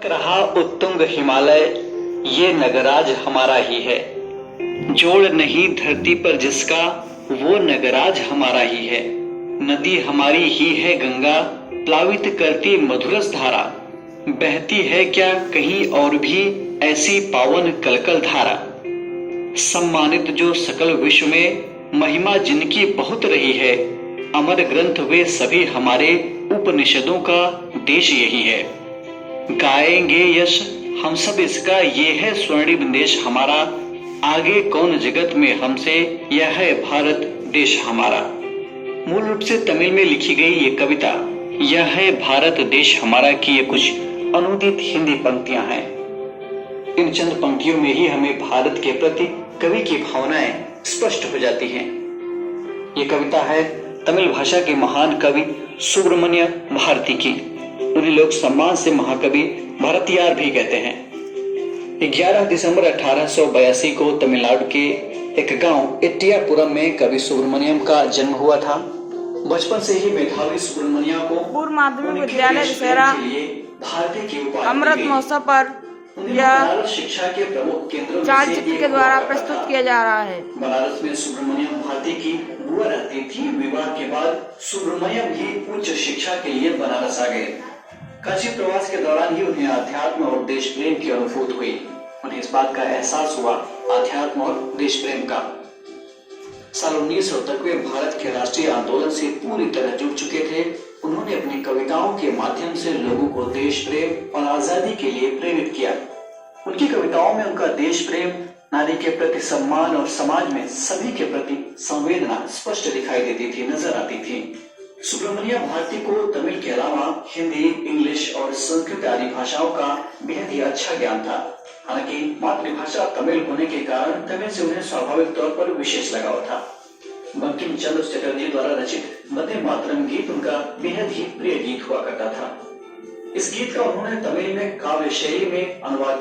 रहा उत्तुंग हिमालय, ये नगराज हमारा ही है। जोड़ नहीं धरती पर जिसका, वो नगराज हमारा ही है। नदी हमारी ही है गंगा, प्लावित करती मधुरस धारा। बहती है क्या कहीं और भी ऐसी पावन कलकल धारा। सम्मानित जो सकल विश्व में, महिमा जिनकी बहुत रही है। अमर ग्रंथ वे सभी हमारे, उपनिषदों का देश यही है। गाएंगे यश हम सब इसका, ये है स्वर्णिम देश हमारा। आगे कौन जगत में हमसे, यह है भारत देश हमारा। मूल रूप से तमिल में लिखी गई ये कविता, यह है भारत देश हमारा की ये कुछ अनुदित हिंदी पंक्तियां हैं। इन चंद पंक्तियों में ही हमें भारत के प्रति कवि की भावनाएं स्पष्ट हो जाती हैं। ये कविता है तमिल भाषा के महान कवि सुब्रमण्य भारती की। उन्हें लोग सम्मान से महाकवि भारतीयार भी कहते हैं। 11 दिसंबर 1882 को तमिलनाडु के एक गांव एट्टियापुरम में कवि सुब्रमण्यम का जन्म हुआ था। बचपन से ही मेधावी सुब्रमण्या को पूर्व माध्यमिक विद्यालय दशहरा अमृत महोत्सव पर यह शिक्षा के प्रमुख केंद्रों चालचित्र के द्वारा प्रस्तुत किया जा रहा है। बनारस में सुब्रमण्यम भारती की बुआ रहती थी। विवाह के बाद सुब्रमण्यम भी उच्च शिक्षा के लिए बनारस आ गए। काशी प्रवास के दौरान ही उन्हें अध्यात्म और देश प्रेम की अनुभूति हुई। उन्हें इस बात का एहसास हुआ अध्यात्म और देश प्रेम का। साल 1900 तक वे भारत के राष्ट्रीय आंदोलन से पूरी तरह जुड़ चुके थे। उन्होंने अपनी कविताओं के माध्यम से लोगों को देश प्रेम और आजादी के लिए प्रेरित किया। उनकी कविताओं में उनका देश प्रेम, नारी के प्रति सम्मान और समाज में सभी के प्रति संवेदना स्पष्ट दिखाई देती थी, नजर आती थी। सुब्रमण्य भारती को तमिल के अलावा हिंदी, इंग्लिश और संस्कृत आदि भाषाओं का बेहद ही अच्छा ज्ञान था। हालांकि मातृभाषा तमिल होने के कारण तमिल से उन्हें स्वाभाविक तौर पर विशेष लगाव था। बंकिम चंद्र चटर्जी द्वारा रचित वंदे मातरम गीत उनका बेहद ही प्रिय गीत हुआ करता था। इस गीत का उन्होंने तमिल में काव्य शैली में अनुवाद